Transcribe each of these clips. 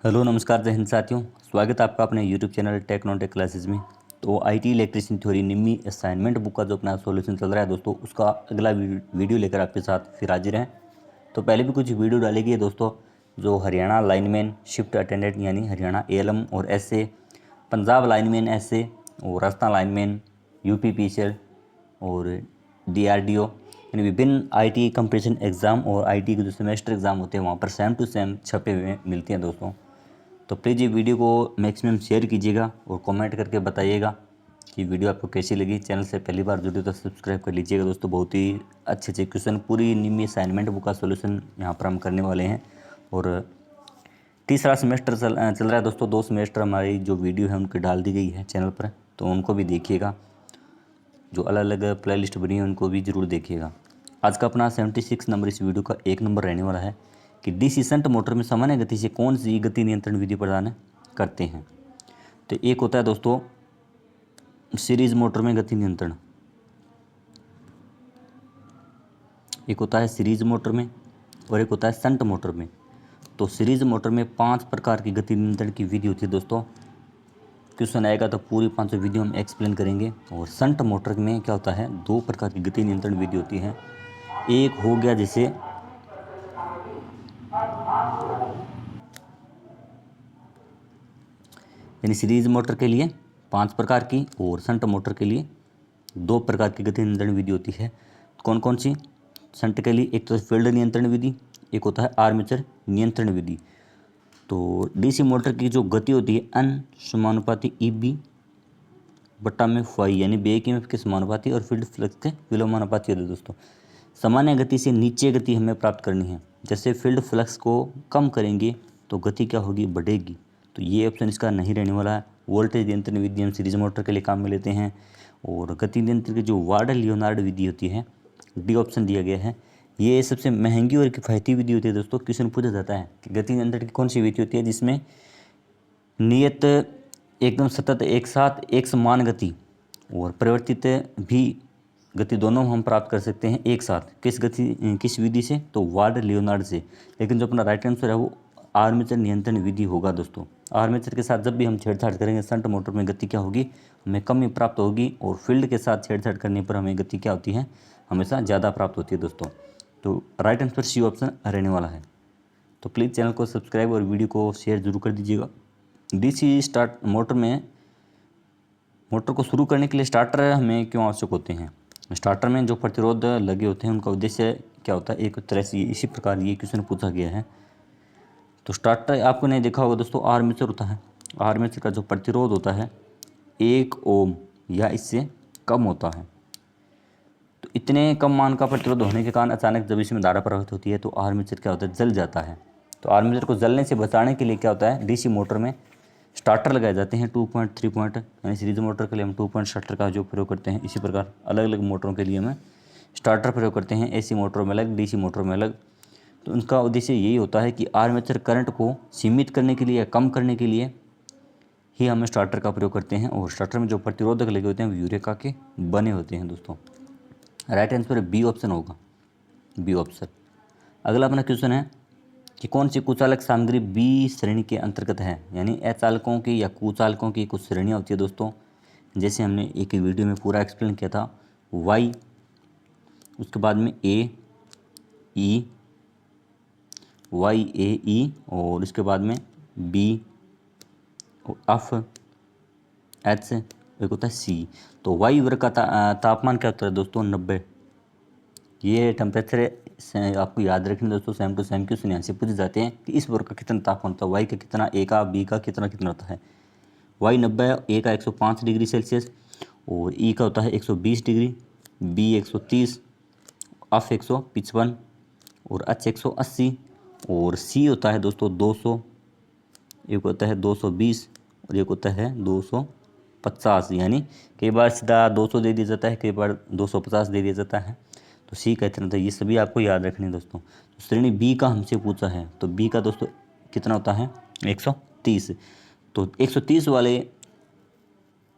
Hello नमस्कार जय हिंद साथियों। स्वागत है आपका अपने YouTube channel tech non tech classes में। तो IT electrician theory NIMI assignment book का जो अपना सॉल्यूशन चल रहा है दोस्तों, उसका अगला वीडियो लेकर आपके साथ फिर हाजिर हैं। तो पहले भी कुछ वीडियो डालेगी है दोस्तों, जो हरियाणा लाइनमैन शिफ्ट अटेंडेंट यानी हरियाणा एएलएम और एसए, पंजाब लाइनमैन एसए और राजस्थान लाइनमैन यूपी पीसीएल और डीआरडीओ यानी विभिन्न आईटी कंपटीशन एग्ज़ाम और आईटी के जो सेमेस्टर एग्ज़ाम होते हैं वहाँ पर सेम टू सेम छपे हुए मिलते हैं दोस्तों। तो प्लीज़ ये वीडियो को मैक्सिमम शेयर कीजिएगा और कमेंट करके बताइएगा कि वीडियो आपको कैसी लगी। चैनल से पहली बार जुड़े तो सब्सक्राइब कर लीजिएगा दोस्तों। बहुत ही अच्छे अच्छे क्वेश्चन, पूरी निम्मी असाइनमेंट बुक का सॉल्यूशन यहाँ पर हम करने वाले हैं। और तीसरा सेमेस्टर चल रहा है दोस्तों। 2 सेमेस्टर हमारी जो वीडियो है उनकी डाल दी गई है चैनल पर, तो उनको भी देखिएगा। जो अलग अलग प्ले लिस्ट बनी है उनको भी ज़रूर देखिएगा। आज का अपना 76 नंबर इस वीडियो का 1 नंबर रहने वाला है कि डीसी शंट मोटर में सामान्य गति से कौन सी गति नियंत्रण विधि प्रदान करते हैं। तो एक होता है दोस्तों सीरीज मोटर में गति नियंत्रण, एक होता है सीरीज मोटर में और एक होता है शंट मोटर में। तो सीरीज मोटर में 5 प्रकार की गति नियंत्रण की विधि होती है दोस्तों। क्वेश्चन आएगा तो पूरी 5 विधि हम एक्सप्लेन करेंगे। और शंट मोटर में क्या होता है, 2 प्रकार की गति नियंत्रण विधि होती है। एक हो गया जैसे यानी सीरीज मोटर के लिए 5 प्रकार की और शंट मोटर के लिए 2 प्रकार की गति नियंत्रण विधि होती है। कौन कौन सी? शंट के लिए एक तो फील्ड नियंत्रण विधि, एक होता है आर्मेचर नियंत्रण विधि। तो डीसी मोटर की जो गति होती है एन समानुपाती ई बी बट्टा में फाई यानी बेक ईएमएफ के समानुपाती और फील्ड फ्लक्स के विलोमानुपाती होती है दोस्तों। सामान्य गति से नीचे गति हमें प्राप्त करनी है। जैसे फील्ड फ्लक्स को कम करेंगे तो गति क्या होगी, बढ़ेगी। तो ये ऑप्शन इसका नहीं रहने वाला है। वोल्टेज नियंत्रण विधि हम सीरीज मोटर के लिए काम में लेते हैं। और गति नियंत्रण की जो वार्डर लियोनार्ड विधि होती है, डी ऑप्शन दिया गया है। ये सबसे महंगी और किफ़ायती विधि होती है दोस्तों। क्वेश्चन पूछा जाता है कि गति नियंत्रण की कौन सी विधि होती है जिसमें नियत एकदम सतत एक साथ एक समान गति और परिवर्तित भी गति दोनों हम प्राप्त कर सकते हैं एक साथ। किस विधि से? तो वार्डर लियोनार्ड से। लेकिन जो अपना राइट आंसर है वो आर्मेचर नियंत्रण विधि होगा दोस्तों। आर्मेचर के साथ जब भी हम छेड़छाड़ करेंगे शंट मोटर में गति क्या होगी, हमें कम ही प्राप्त होगी। और फील्ड के साथ छेड़छाड़ करने पर हमें गति क्या होती है, हमेशा ज़्यादा प्राप्त होती है दोस्तों। तो राइट आंसर सी ऑप्शन रहने वाला है। तो प्लीज़ चैनल को सब्सक्राइब और वीडियो को शेयर जरूर कर दीजिएगा। डीसी स्टार्ट मोटर में मोटर को शुरू करने के लिए स्टार्टर हमें क्यों आवश्यक होते हैं? स्टार्टर में जो प्रतिरोध लगे होते हैं उनका उद्देश्य क्या होता है, एक तरह से इसी प्रकार ये क्वेश्चन पूछा गया है। तो स्टार्टर आपको नहीं देखा होगा दोस्तों, आर्मेचर होता है। आर्मेचर का जो प्रतिरोध होता है 1 ओम या इससे कम होता है। तो इतने कम मान का प्रतिरोध होने के कारण अचानक जब इसमें धारा प्रवाहित होती है तो आर्मेचर क्या होता है, जल जाता है। तो आर्मेचर को जलने से बचाने के लिए क्या होता है, डीसी मोटर में स्टार्टर लगाए जाते हैं 2.3 पॉइंट, यानी सीरीज मोटर के लिए हम 2 पॉइंट स्टार्टर का जो प्रयोग करते हैं। इसी प्रकार अलग अलग मोटरों के लिए हम स्टार्टर प्रयोग करते हैं, एसी मोटरों में अलग, डीसी मोटरों में अलग। तो उनका उद्देश्य यही होता है कि आर्मेचर करंट को सीमित करने के लिए या कम करने के लिए ही हम स्टार्टर का प्रयोग करते हैं। और स्टार्टर में जो प्रतिरोधक लगे होते हैं वो यूरेका के बने होते हैं दोस्तों। राइट आंसर बी ऑप्शन होगा, बी ऑप्शन। अगला अपना क्वेश्चन है कि कौन सी कुचालक सामग्री बी श्रेणी के अंतर्गत है। यानी अचालकों की या कुचालकों की कुछ श्रेणियाँ होती है दोस्तों। जैसे हमने एक वीडियो में पूरा एक्सप्लेन किया था, वाई, उसके बाद में ए ई, वाई ए ई, और उसके बाद में बी, एफ, एच, एक होता है सी। तो वायु वर्ग का तापमान क्या होता है दोस्तों, 90। ये टेम्परेचर आपको याद रखना दोस्तों, सेम टू सेम क्वेश्चन यहाँ से पूछे जाते हैं कि इस वर्ग का कितना तापमान होता है, वाई का कितना, ए का, बी का कितना कितना होता है। वाई 90, ए का 105 डिग्री सेल्सियस, और ई का होता है 120 डिग्री, बी 130, एफ 155 और एच 180, और सी होता है दोस्तों 200, एक होता है 220 और एक होता है 250। यानी कई बार सीधा 200 दे दिया जाता है, कई बार 250 दे दिया जाता है। तो सी का इतना था, ये सभी आपको याद रखने हैं दोस्तों। तो श्रेणी बी का हमसे पूछा है, तो बी का दोस्तों कितना होता है, 130। तो 130 वाले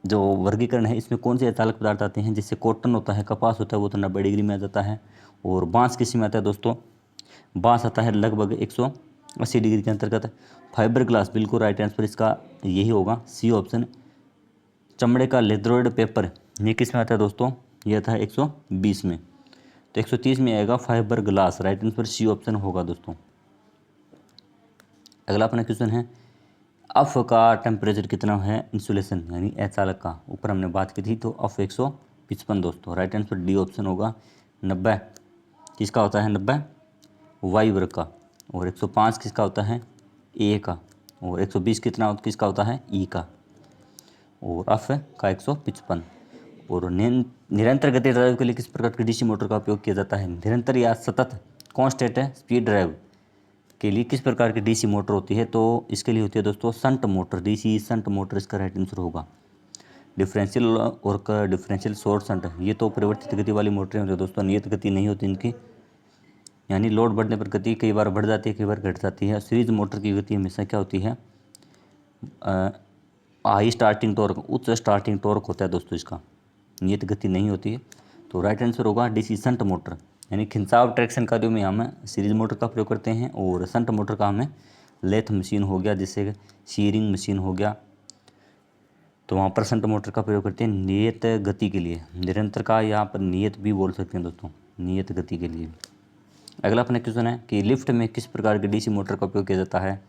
जो वर्गीकरण है इसमें कौन से अचालक पदार्थ आते हैं, जैसे कॉटन होता है, कपास होता है, वो तो 90 डिग्री में आ जाता है। और बांस किसी में आता है दोस्तों, बांस आता है लगभग 80 डिग्री के अंतर्गत। फाइबर ग्लास बिल्कुल राइट आंसर इसका यही होगा, सी ऑप्शन। चमड़े का लेथरोइड पेपर ये किस में आता है दोस्तों, ये आता है 120 में, तो 130 में आएगा fibre glass, right answer C option होगा दोस्तों। अगला अपना क्वेश्चन है, अफ का टेम्परेचर कितना है इंसुलेशन यानी अचालक का, ऊपर हमने बात की थी, तो अफ 155 दोस्तों, राइट आंसर डी ऑप्शन होगा। 90 किसका होता है, 90 वायु वर्ग का, और 105 किसका होता है, ए का, और 120 किसका होता है, ई का, और अफ का 155। और निरंतर गति ड्राइव के लिए किस प्रकार की डीसी मोटर का उपयोग किया जाता है, निरंतर या सतत कांस्टेंट स्पीड ड्राइव के लिए किस प्रकार की डीसी मोटर होती है, तो इसके लिए होती है दोस्तों shunt motor, DC shunt motor इसका राइट आंसर होगा। डिफरेंशियल और डिफरेंशियल शॉर्ट शंट ये तो परिवर्तित गति वाली मोटरें होती है दोस्तों, नियत गति नहीं होती इनकी, यानी लोड बढ़ने पर गति कई बार बढ़ जाती है, कई बार घट जाती है। सीरीज मोटर की गति हमेशा क्या होती है, हाई स्टार्टिंग टॉर्क, उच्च स्टार्टिंग टॉर्क होता है दोस्तों, इसका नियत गति नहीं होती है, तो राइट आंसर होगा डीसी शंट मोटर, यानी खिंचाव ट्रैक्शन कार्यों में हम सीरीज मोटर का प्रयोग करते हैं, और शंट मोटर का हमें लेथ मशीन हो गया, जिससे शीयरिंग मशीन हो गया, तो वहाँ पर शंट मोटर का प्रयोग करते हैं नियत गति के लिए, निरंतर का यहाँ पर नियत भी बोल सकते हैं दोस्तों, नियत गति के लिए। अगला अपना क्वेश्चन है कि लिफ्ट में किस प्रकार की डीसी मोटर का उपयोग किया जाता है,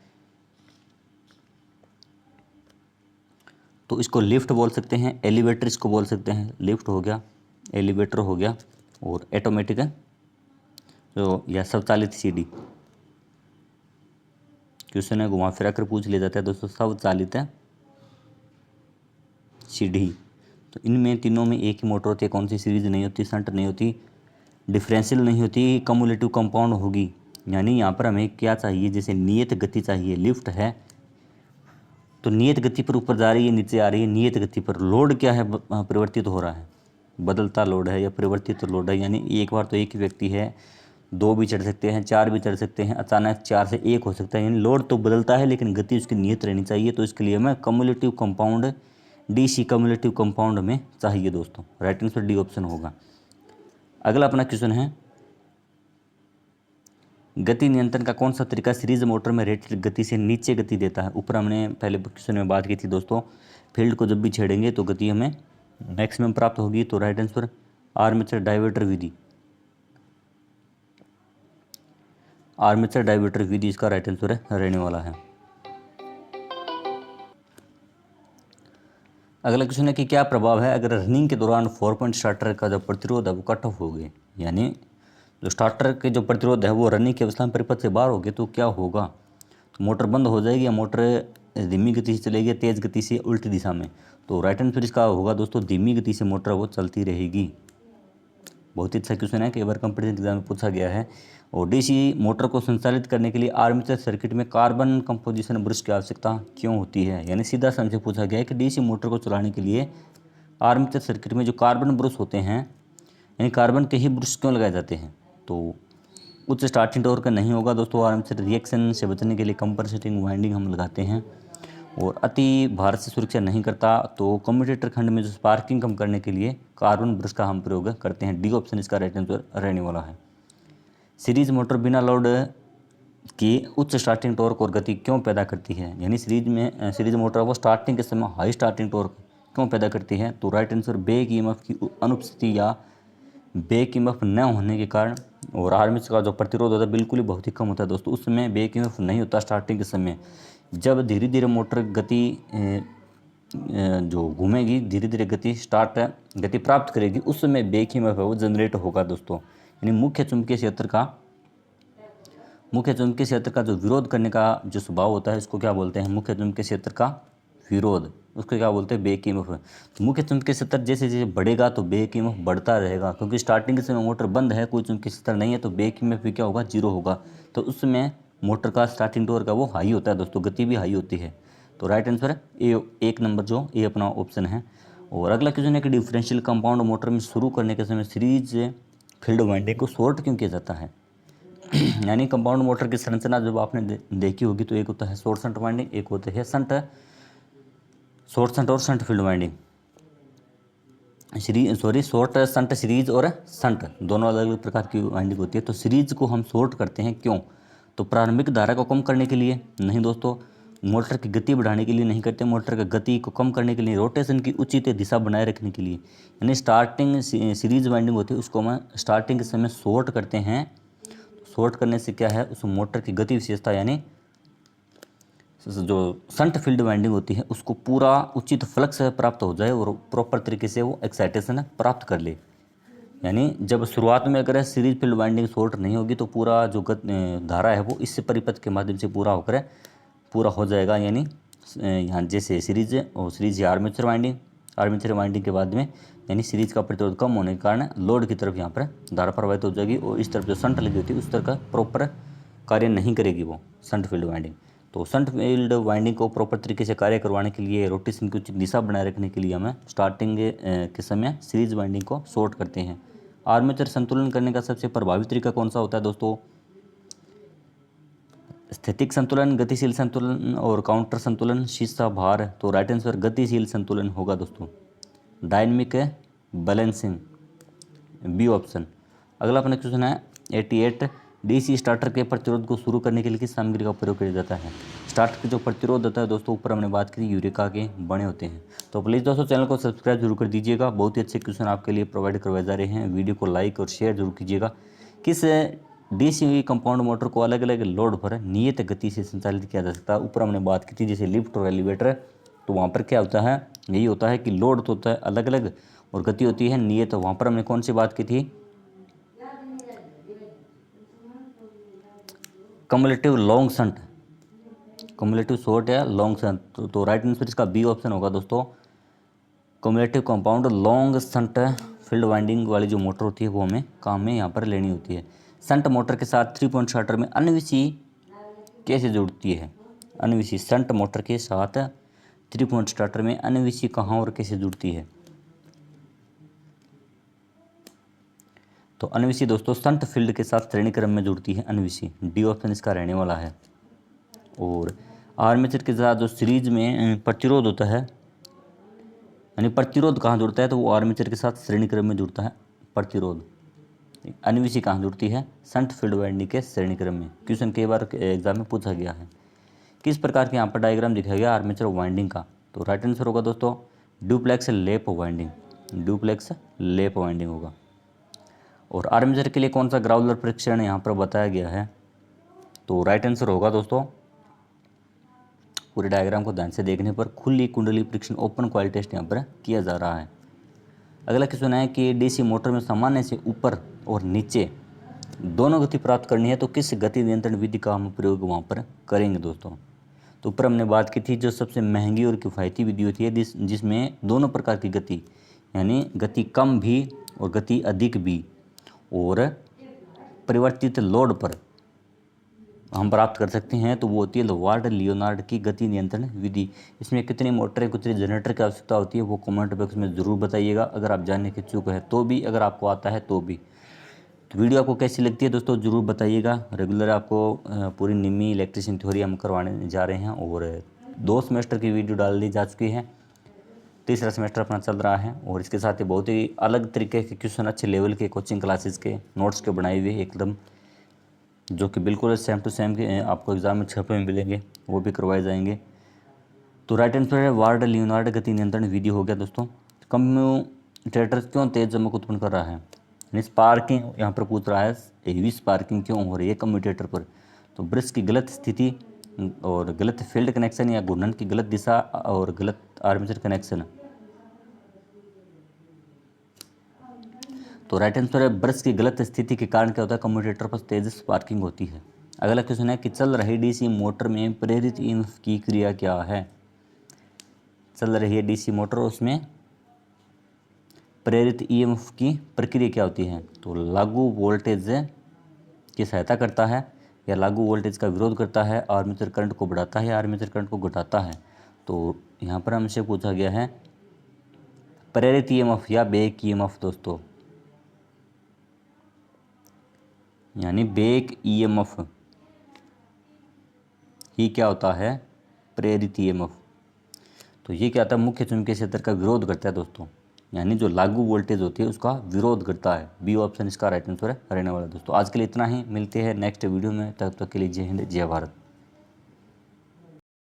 तो इसको लिफ्ट बोल सकते हैं, एलिवेटर इसको बोल सकते हैं, लिफ्ट हो गया, एलिवेटर हो गया, और ऑटोमेटिक जो या स्वचालित सीढ़ी, क्वेश्चन है घुमा फिरा कर पूछ लिया जाता है दोस्तों, स्वचालित सीढ़ी, तो इनमें तीनों में एक ही मोटर होती है, कौन सी, सीरीज नहीं होती, शंट नहीं होती, डिफरेंशियल नहीं होती, कम्युलेटिव कंपाउंड होगी। यानी यहाँ पर हमें क्या चाहिए, जैसे नियत गति चाहिए, लिफ्ट है तो नियत गति पर ऊपर जा रही है, नीचे आ रही है, नियत गति पर लोड क्या है, परिवर्तित हो रहा है, बदलता लोड है या परिवर्तित लोड है, यानी एक बार तो एक ही व्यक्ति है, दो भी चढ़ सकते हैं, चार भी चढ़ सकते हैं, अचानक चार से एक हो सकता है, यानी लोड तो बदलता है लेकिन गति उसकी नियत रहनी चाहिए, तो इसके लिए हमें cumulative compound, DC cumulative compound में चाहिए दोस्तों, राइट आंसर डी ऑप्शन होगा। अगला अपना क्वेश्चन है, गति नियंत्रण का कौन सा तरीका सीरीज मोटर में रेटेड गति से नीचे गति देता है, ऊपर हमने पहले क्वेश्चन में बात की थी दोस्तों, फील्ड को जब भी छेड़ेंगे तो गति हमें मैक्सिमम प्राप्त होगी, तो राइट आंसर आर्मेचर डाइवर्टर विधि, आर्मेचर डाइवर्टर विधि इसका राइट आंसर रहने वाला है। अगला क्वेश्चन है कि क्या प्रभाव है अगर रनिंग के दौरान 4 पॉइंट स्टार्टर का जो प्रतिरोध है वो कट ऑफ हो गए, यानी जो स्टार्टर के जो प्रतिरोध है वो रनिंग की अवस्था में परिपथ से बाहर हो गए तो क्या होगा, तो मोटर बंद हो जाएगी या मोटर धीमी गति से चलेगी, तेज़ गति से उल्टी दिशा में, तो राइट आंसर इसका होगा दोस्तों धीमी गति से मोटर वो चलती रहेगी। बहुत ही अच्छा क्वेश्चन है, कई बार कंपटीशन एग्जाम में पूछा गया है। और डीसी मोटर को संचालित करने के लिए आर्मेचर सर्किट में कार्बन कंपोजिशन ब्रश की आवश्यकता क्यों होती है, यानी सीधा सा हमसे पूछा गया है कि डीसी मोटर को चलाने के लिए आर्मेचर सर्किट में जो कार्बन ब्रश होते हैं, यानी कार्बन के ही ब्रश क्यों लगाए जाते हैं, तो उच्च स्टार्टिंग टॉर्क नहीं होगा दोस्तों, आर्मेचर रिएक्शन से बचने के लिए कंपनसेटिंग वाइंडिंग हम लगाते हैं, और अति भार से सुरक्षा नहीं करता, तो कम्यूटेटर खंड में जो स्पार्किंग कम करने के लिए कार्बन ब्रश का हम प्रयोग करते हैं, डी ऑप्शन इसका राइट आंसर रहने वाला है। सीरीज मोटर बिना लोड की उच्च स्टार्टिंग टॉर्क और गति क्यों पैदा करती है, यानी सीरीज मोटर वो स्टार्टिंग के समय हाई स्टार्टिंग टॉर्क क्यों पैदा करती है, तो राइट आंसर बैक ईएमएफ की अनुपस्थिति या बैक ईएमएफ न होने के कारण, और आर्मेचर का जो प्रतिरोध होता है बिल्कुल ही बहुत ही कम होता है दोस्तों, उस समय बैक ईएमएफ नहीं होता स्टार्टिंग के समय, जब धीरे धीरे मोटर गति जो घूमेगी, धीरे धीरे गति प्राप्त करेगी, उस समय बैक ईएमएफ है वो जनरेट होगा दोस्तों, यानी मुख्य चुंबकीय क्षेत्र का जो विरोध करने का जो स्वभाव होता है इसको क्या बोलते हैं, मुख्य चुंबकीय क्षेत्र का विरोध, उसको क्या बोलते हैं, बैक ईएमएफ। तो मुख्य चुंबकीय क्षेत्र जैसे जैसे बढ़ेगा तो बैक ईएमएफ बढ़ता रहेगा, क्योंकि स्टार्टिंग के समय मोटर बंद है, कोई चुंबकीय क्षेत्र नहीं है, तो बैक ईएमएफ भी क्या होगा, जीरो होगा, तो उस समय मोटर का स्टार्टिंग टॉर्क का वो हाई होता है दोस्तों, गति भी हाई होती है, तो राइट आंसर है ए, एक नंबर जो ए अपना ऑप्शन है। और अगला क्वेश्चन है कि डिफरेंशियल कंपाउंड मोटर में शुरू करने के समय सीरीज फील्ड वाइंडिंग को शॉर्ट क्यों किया जाता है, यानी कंपाउंड मोटर की संरचना जब आपने देखी होगी तो एक होता है शॉर्ट शंट वाइंडिंग, एक होता है शॉर्ट शंट और shunt field winding, short shunt series और शंट दोनों अलग अलग प्रकार की वाइंडिंग होती है, तो सीरीज को हम शॉर्ट करते हैं क्यों, तो प्रारंभिक धारा को कम करने के लिए नहीं दोस्तों, मोटर की गति बढ़ाने के लिए नहीं करते, मोटर की गति को कम करने के लिए, रोटेशन की उचित दिशा बनाए रखने के लिए। यानी स्टार्टिंग सीरीज वाइंडिंग होती है उसको हम स्टार्टिंग के समय शॉर्ट करते हैं। शॉर्ट करने से क्या है, उस मोटर की गति विशेषता यानी जो शंट फील्ड वाइंडिंग होती है उसको पूरा उचित फ्लक्स प्राप्त हो जाए और प्रॉपर तरीके से वो एक्साइटेशन प्राप्त कर ले। यानी जब शुरुआत में अगर सीरीज फील्ड वाइंडिंग शॉर्ट नहीं होगी तो पूरा जो धारा है वो इस परिपथ के माध्यम से पूरा होकर पूरा हो जाएगा। यानी यहाँ जैसे सीरीज और सीरीज या आर्मेचर वाइंडिंग के बाद में यानी सीरीज का प्रतिरोध कम होने के कारण लोड की तरफ यहाँ पर धारा प्रवाहित हो जाएगी और इस तरफ जो शंट लगी होती है उस तरह का प्रॉपर कार्य नहीं करेगी वो शंट फील्ड वाइंडिंग। तो शंट फील्ड वाइंडिंग को प्रॉपर तरीके से कार्य करवाने के लिए, रोटेशन की उचित दिशा बनाए रखने के लिए हमें स्टार्टिंग के समय सीरीज वाइंडिंग को शॉर्ट करते हैं। आर्मेचर संतुलन करने का सबसे प्रभावी तरीका कौन सा होता है दोस्तों? स्थितिक संतुलन, गतिशील संतुलन और काउंटर संतुलन, शीर्षा भार। तो राइट आंसर गतिशील संतुलन होगा दोस्तों, डायनेमिक बैलेंसिंग, बी ऑप्शन। अगला अपना क्वेश्चन है 88, डीसी स्टार्टर के प्रतिरोध को शुरू करने के लिए किस सामग्री का प्रयोग किया जाता है? स्टार्टर के जो प्रतिरोध होता है दोस्तों, ऊपर हमने बात की यूरेका के बने होते हैं। तो प्लीज़ दोस्तों चैनल को सब्सक्राइब जरूर कर दीजिएगा, बहुत ही अच्छे क्वेश्चन आपके लिए प्रोवाइड करवाए जा रहे हैं। वीडियो को लाइक और शेयर जरूर कीजिएगा। किस डीसी कंपाउंड मोटर को अलग अलग लोड पर नियत गति से संचालित किया जा सकता है? ऊपर हमने बात की थी जैसे लिफ्ट और एलिवेटर, तो वहाँ पर क्या होता है, यही होता है कि लोड तो होता है अलग अलग और गति होती है नियत। वहाँ पर हमने कौन सी बात की थी? Cumulative long shunt, cumulative short या लॉन्ग शंट। तो राइट आंसर इसका बी ऑप्शन होगा दोस्तों, cumulative compound long shunt field winding वाली जो मोटर होती है वो हमें काम में यहाँ पर लेनी होती है। शंट मोटर के साथ 3 पॉइंट स्टार्टर में अन्विसी कैसे जुड़ती है? अन्विसी शंट मोटर के साथ 3 पॉइंट स्टार्टर में अन्विसी कहाँ और कैसे जुड़ती है? तो अन्विसी दोस्तों शंट फील्ड के साथ श्रेणी क्रम में जुड़ती है अन्विसी, डी ऑप्शन इसका रहने वाला है। और आर्मेचर के साथ जो सीरीज में प्रतिरोध होता है, यानी प्रतिरोध कहाँ जुड़ता है? तो वो आर्मेचर के साथ श्रेणी क्रम में जुड़ता है प्रतिरोध। अन्विसी कहाँ जुड़ती है? शंट फील्ड वाइंडिंग के श्रेणी क्रम में। क्वेश्चन कई बार एग्जाम में पूछा गया है। किस प्रकार के यहाँ पर डायग्राम दिखाया गया आर्मेचर वाइंडिंग का? तो राइट आंसर होगा दोस्तों duplex lap winding, duplex lap winding होगा। और आर्मेचर के लिए कौन सा ग्राउलर परीक्षण यहाँ पर बताया गया है? तो राइट आंसर होगा दोस्तों, पूरे डायग्राम को ध्यान से देखने पर खुली कुंडली परीक्षण ओपन कॉइल टेस्ट यहाँ पर किया जा रहा है। अगला क्वेश्चन है कि डीसी मोटर में सामान्य से ऊपर और नीचे दोनों गति प्राप्त करनी है तो किस गति नियंत्रण विधि का हम प्रयोग वहाँ पर करेंगे दोस्तों? तो ऊपर हमने बात की थी जो सबसे महंगी और किफ़ायती विधि होती है जिसमें दोनों प्रकार की गति, यानी गति कम भी और गति अधिक भी और परिवर्तित लोड पर हम प्राप्त कर सकते हैं, तो वो होती है वार्ड लियोनार्ड की गति नियंत्रण विधि। इसमें कितनी मोटरें कितने जनरेटर की आवश्यकता होती है वो कमेंट बॉक्स में ज़रूर बताइएगा, अगर आप जानने के इच्छुक है तो भी, अगर आपको आता है तो भी। तो वीडियो आपको कैसी लगती है दोस्तों ज़रूर बताइएगा। रेगुलर आपको पूरी निमी इलेक्ट्रिशियन थ्योरी हम करवाने जा रहे हैं और 2 सेमेस्टर की वीडियो डाल दी जा चुकी है, तीसरा सेमेस्टर अपना चल रहा है। और इसके साथ ही बहुत ही अलग तरीके के क्वेश्चन, अच्छे लेवल के कोचिंग क्लासेस के नोट्स के बनाए हुए एकदम, जो कि बिल्कुल सेम टू सेम के आपको एग्जाम में छपे में मिलेंगे, वो भी करवाए जाएंगे। तो राइट आंसर है वार्ड लियोनार्ड गति नियंत्रण विधि हो गया दोस्तों। कम्यूटेटर क्यों तेज चमक उत्पन्न कर रहा है? यानी स्पार्किंग यहाँ पर पूछ रहा है, हेवी स्पार्किंग क्यों हो रही है कम्यूटेटर पर? तो ब्रश की गलत स्थिति और गलत फील्ड कनेक्शन या घूर्णन की गलत दिशा और गलत आर्मेचर कनेक्शन। तो राइट आंसर है ब्रश की गलत स्थिति के कारण क्या होता है, कम्यूटेटर पर तेज स्पार्किंग होती है। अगला क्वेश्चन है कि चल रही डीसी मोटर में प्रेरित ईएमएफ की क्रिया क्या है? चल रही है डीसी मोटर, उसमें प्रेरित ईएमएफ की प्रक्रिया क्या होती है? तो लागू वोल्टेज की सहायता करता है या लागू वोल्टेज का विरोध करता है, आर्मेचर करंट को बढ़ाता है या आर्मेचर करंट को घटाता है? तो यहाँ पर हमसे पूछा गया है प्रेरित ईएमएफ या बैक ईएमएफ दोस्तों, यानी बैक ईएमएफ ही क्या होता है? प्रेरित ईएमएफ। तो ये क्या होता है? मुख्य चुंबकीय क्षेत्र का विरोध करता है दोस्तों। यानी जो लागू वोल्टेज होती है उसका विरोध करता है। बी ऑप्शन इसका राइट आंसर है रहने वाला। दोस्तों आज के लिए इतना ही, मिलते हैं नेक्स्ट वीडियो में, तब तक के लिए जय हिंद जय भारत।